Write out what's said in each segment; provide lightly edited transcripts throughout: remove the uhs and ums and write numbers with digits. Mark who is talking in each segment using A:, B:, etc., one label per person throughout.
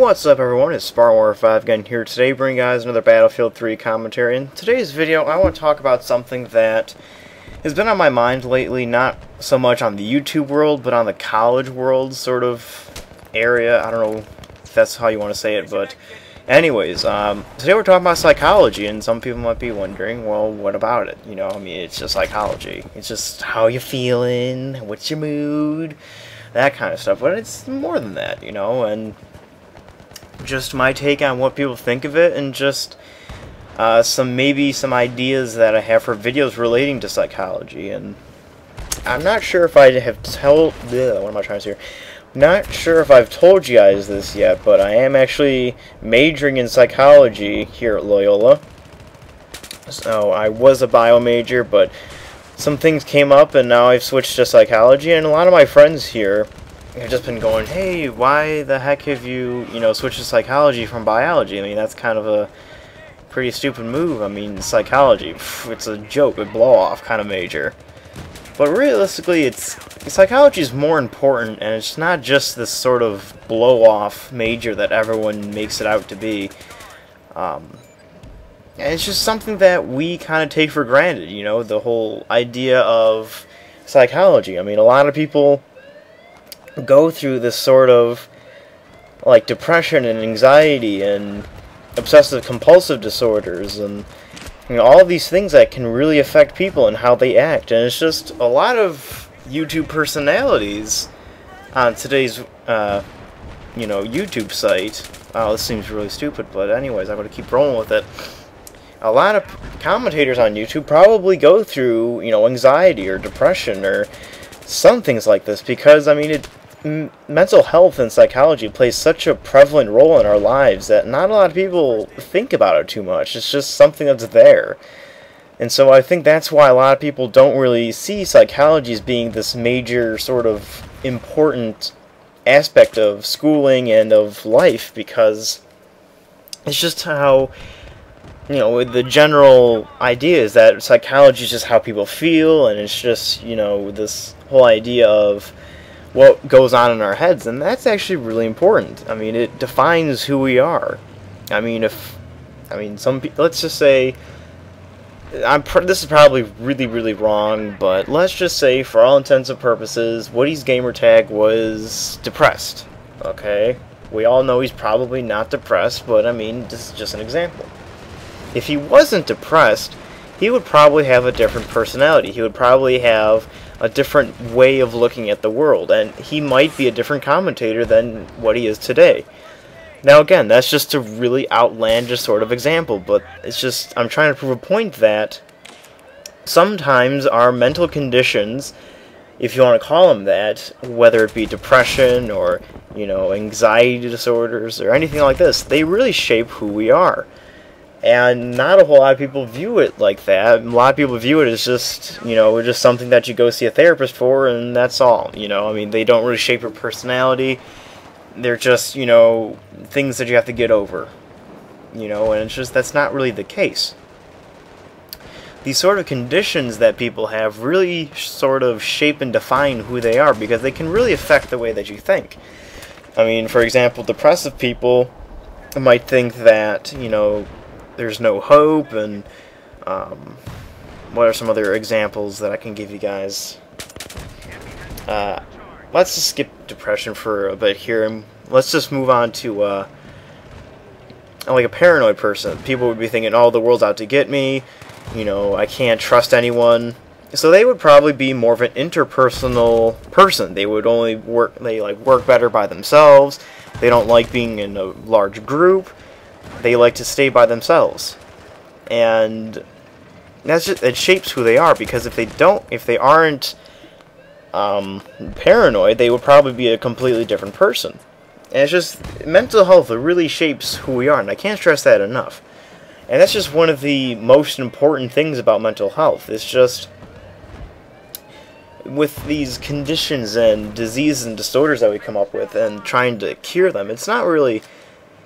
A: What's up everyone, it's SpartanWarrior5 again here today, bringing you guys another Battlefield 3 commentary. In today's video, I want to talk about something that has been on my mind lately, not so much on the YouTube world, but on the college world sort of area. I don't know if that's how you want to say it, but anyways, today we're talking about psychology, and some people might be wondering, well, what about it? You know, I mean, it's just psychology. It's just how you feeling, what's your mood, that kind of stuff, but it's more than that, you know, and just my take on what people think of it, and just maybe some ideas that I have for videos relating to psychology. And I'm not sure if I have not sure if I've told you guys this yet, but I am actually majoring in psychology here at Loyola. So I was a bio major, but some things came up and now I've switched to psychology, and a lot of my friends here have just been going, hey, why the heck have you, switched to psychology from biology? I mean, that's kind of a pretty stupid move. I mean, psychology, it's a joke, a blow-off kind of major. But realistically, psychology is more important, and it's not just this sort of blow-off major that everyone makes it out to be. And it's just something that we kind of take for granted, the whole idea of psychology. I mean, a lot of people go through this sort of like depression and anxiety and obsessive compulsive disorders, and all of these things that can really affect people and how they act. And it's just a lot of YouTube personalities on today's YouTube site. Oh, this seems really stupid, but anyways, I'm going to keep rolling with it. A lot of commentators on YouTube probably go through, anxiety or depression or some things like this, because, I mean, mental health and psychology plays such a prevalent role in our lives that not a lot of people think about it too much. It's just something that's there. And so I think that's why a lot of people don't really see psychology as being this major sort of important aspect of schooling and of life, because it's just how, the general idea is that psychology is just how people feel, and it's just, this whole idea of what goes on in our heads, and that's actually really important. I mean, it defines who we are. I mean, some people, let's just say, this is probably really, really wrong, but let's just say, for all intents and purposes, Woody's gamer tag was depressed. Okay? We all know he's probably not depressed, but I mean, this is just an example. If he wasn't depressed, he would probably have a different personality. He would probably have a different way of looking at the world, and he might be a different commentator than what he is today. Now again, that's just a really outlandish sort of example, but it's just, I'm trying to prove a point that sometimes our mental conditions, if you want to call them that, whether it be depression or, anxiety disorders or anything like this, they really shape who we are. And not a whole lot of people view it like that. A lot of people view it as just, just something that you go see a therapist for, and that's all. I mean, they don't really shape your personality. They're just, things that you have to get over. And it's just, that's not really the case. These sort of conditions that people have really sort of shape and define who they are, because they can really affect the way that you think. I mean, for example, depressive people might think that, there's no hope, and what are some other examples that I can give you guys? Let's just skip depression for a bit here, and let's just move on to like a paranoid person. People would be thinking, oh, the world's out to get me, I can't trust anyone. So they would probably be more of an interpersonal person. They would only work better by themselves. They don't like being in a large group. They like to stay by themselves, and that's just, it shapes who they are, because if they aren't paranoid, they would probably be a completely different person. And it's just, mental health really shapes who we are, and I can't stress that enough. And that's just one of the most important things about mental health. It's just, with these conditions and diseases and disorders that we come up with and trying to cure them, it's not really,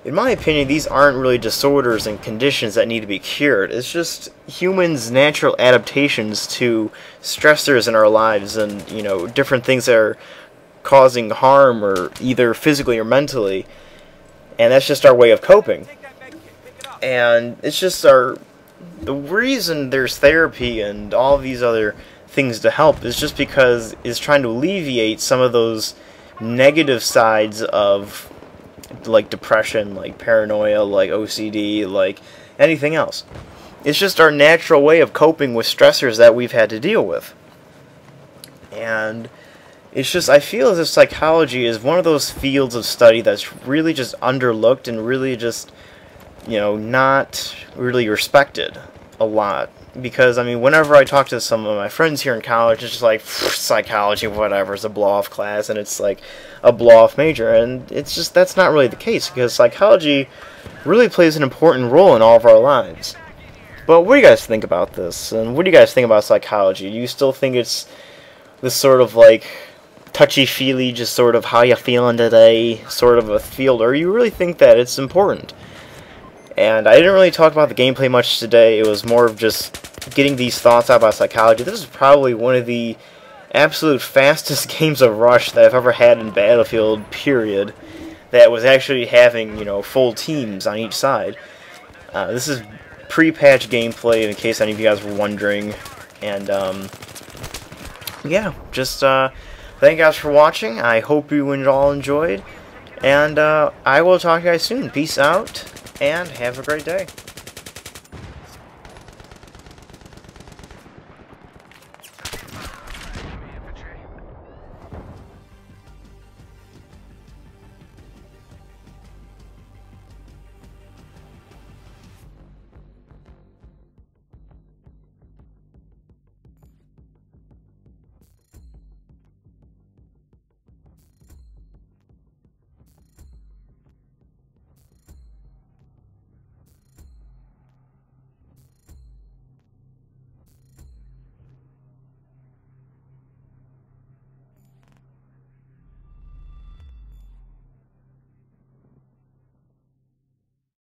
A: in my opinion, these aren't really disorders and conditions that need to be cured. It's just humans' natural adaptations to stressors in our lives, and, different things that are causing harm, or either physically or mentally. and that's just our way of coping. And it's just the reason there's therapy and all these other things to help is just because it's trying to alleviate some of those negative sides of like depression, like paranoia, like OCD, like anything else. It's just our natural way of coping with stressors that we've had to deal with. And it's just, I feel as if psychology is one of those fields of study that's really just underlooked and really just, you know, not really respected a lot. Because, I mean, whenever I talk to some of my friends here in college, it's just like, psychology, whatever, it's a blow-off class, and it's like a blow-off major. And it's just, that's not really the case, because psychology really plays an important role in all of our lives. But what do you guys think about this? And what do you guys think about psychology? Do you still think it's this sort of like touchy-feely, just sort of how you feeling today sort of a field, or you really think that it's important? And I didn't really talk about the gameplay much today. It was more of just getting these thoughts out about psychology. This is probably one of the absolute fastest games of Rush that I've ever had in Battlefield, period, that was actually having, you know, full teams on each side. This is pre-patch gameplay, in case any of you guys were wondering. And, yeah, just, thank you guys for watching. I hope you all enjoyed. And, I will talk to you guys soon. Peace out, and have a great day.